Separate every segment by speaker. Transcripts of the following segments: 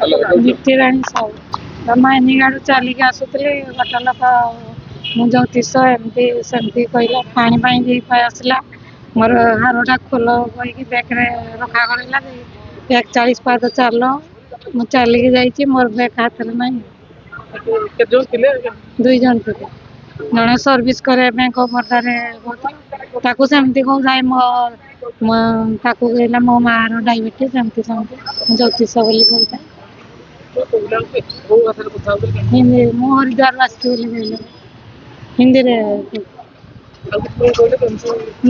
Speaker 1: ନିତିରାଣୀ ସାହୁ ମାଇନିଗାଡୁ ଚାଲିକି ଆସୁଥିଲି ଗୋଟେ ଲୋକ ମୁଁ ଯୋଉ ତିଷ ଏମିତି ସେମିତି କହିଲା ପାଣି ପାଇଁ ଦେଇ ଆସିଲା ମୋର ହାରଟା ଖୋଲ କହିକି ବ୍ୟାଗରେ ରଖାଗଲା 41 ପାଦ ଚାଲ ମୁଁ ଚାଲିକି ଯାଇଛି ମୋର ବ୍ୟାଗ ହାତରେ ନାହିଁ। 2 ଜଣ ଥିଲେ ଜଣେ ସର୍ଭିସ କରେ ବ୍ୟାଙ୍କ ଅଫ୍ ବରୋଦାରେ ତାକୁ ସେମିତି କହୁ ଯାଇ ତାକୁ କହିଲା ମୋ ମାଆର ଡାଇବେଟିସ୍ ଏମିତି ସେମିତି ମୁଁ ଜ୍ୟୋତିଷ ବୋଲି କହୁଥାଏ। ହିନ୍ଦୀ ମୁଁ ହରିଦ୍ୱାର ଆସିଛି ବୋଲି କହିଲେ ହିନ୍ଦୀରେ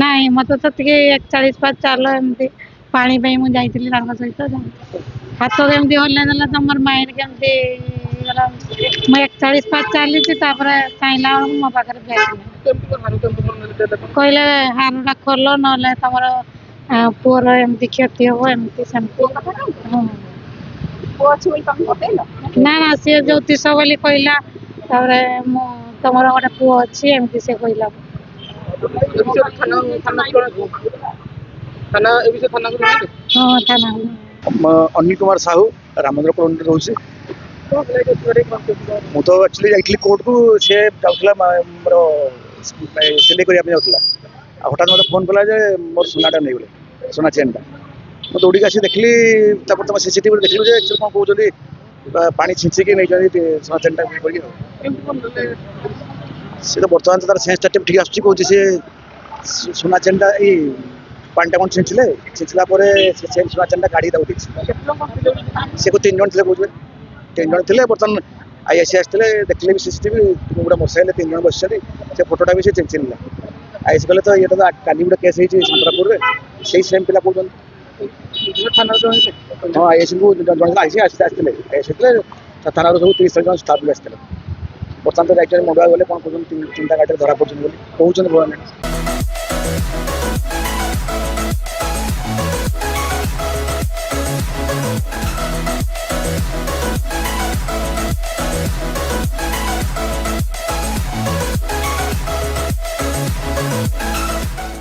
Speaker 1: ନାଇଁ ମତେ ତ ଟିକେ 41 ପାଦ ଚାଲ ଏମିତି ପାଣି ପାଇଁ ମୁଁ ଯାଇଥିଲି ତାଙ୍କ ସହିତ ହାତ କେମିତି ହଲେଇ ଦେଲା ତମର ମାଇଣ୍ଡ କେମିତି ହେଇଗଲା ମୁଁ 41 ପାଦ ଚାଲିଛି ତାପରେ ଚାହିଁଲା ବେଳକୁ ମୋ ପାଖରେ ବ୍ୟାଗ ନାହିଁ କହିଲେ ହାରଟା ଖୋଲ ନହେଲେ ତମର ପୁଅର ଏମିତି କ୍ଷତି ହବ ଏମିତି ସେମିତି ନା ନା ସିଏ ଜ୍ୟୋତିଷ ବୋଲି କହିଲା ତାପରେ ମୁଁ ତମର ଗୋଟେ ପୁଅ ଅଛି ଏମିତି ସେ କହିଲା। ହଁ ଥାନା
Speaker 2: ଅନିଲ କୁମାର ସାହୁ ରାମଚନ୍ଦ୍ର କଲୋନୀରେ ରହୁଛି। ମୁଁ ତ ଆକ୍ଚୁଆଲି ଯାଇଥିଲି କୋର୍ଟକୁ ସେ ଯାଉଥିଲା ମୋର ସିଲେଇ କରିବା ପାଇଁ ଯାଉଥିଲା ଆଉ ହଠାତ୍ ମୋତେ ଫୋନ୍ କଲା ଯେ ମୋର ସୁନାଟା ନେଇଗଲେ ସୁନା ଚେନ୍ଟା ମୁଁ ଦୌଡ଼ିକି ଆସି ଦେଖିଲି ତାପରେ ତମ ସିସିଟିଭିରେ ଦେଖିଲୁ ଯେ ଆକ୍ଚୁଆଲି କ'ଣ କହୁଛନ୍ତି ପାଣି ଛିଞ୍ଚିକି ନେଇଛନ୍ତି ସୁନା ଚେନ୍ଟା କରିକି ସେ ତ ବର୍ତ୍ତମାନ ତାର ସେନ୍ସଟା ଠିକ୍ ଆସୁଛି କହୁଛି ସେ ସୁନା ଚେନ୍ଟା ଏଇ ପାଣିଟା କ'ଣ ଛିଞ୍ଚିଲା ପରେ ସେ ସୁନା ଚେନ୍ଟା କାଢ଼ିକି ତାକୁ ଦେଇଛି। ସେ 3 ଜଣ ଥିଲେ କହୁଥିଲେ 3 ଜଣ ଥିଲେ ବର୍ତ୍ତମାନ IAC ଆସିଥିଲେ ଦେଖିଲେ ବି ସିସିଟିଭି ଗୋଟେ ମୋଟରସାଇକେଲରେ 3 ଜଣ ବସିଛନ୍ତି ସେ ଫଟୋଟା ବି ସେ ଚିହ୍ନିଲା IAC କହିଲେ ତ ଇଏଟା ତ କାଲି ଗୋଟେ କେସ୍ ହେଇଛି ଚନ୍ଦ୍ରପୁରରେ ସେଇ ସେମ୍ ପିଲା କହୁଛନ୍ତି। ହଁ IACକୁ ଜଣେ ଆସିଥିଲେ ଆସିଥିଲେ ଥାନାରୁ ସବୁ 30 ଜଣ ଷ୍ଟାଫ୍ ବି ଆସିଥିଲେ ବର୍ତ୍ତମାନ ତ ଯାଇଛନ୍ତି ମଣ୍ଡୁଆ ଗଲେ କ'ଣ କହୁଛନ୍ତି 3ଟା ଗାଡ଼ିରେ ଧରା ପଡ଼ୁଛନ୍ତି ବୋଲି କହୁଛନ୍ତି ଭଗବାନ।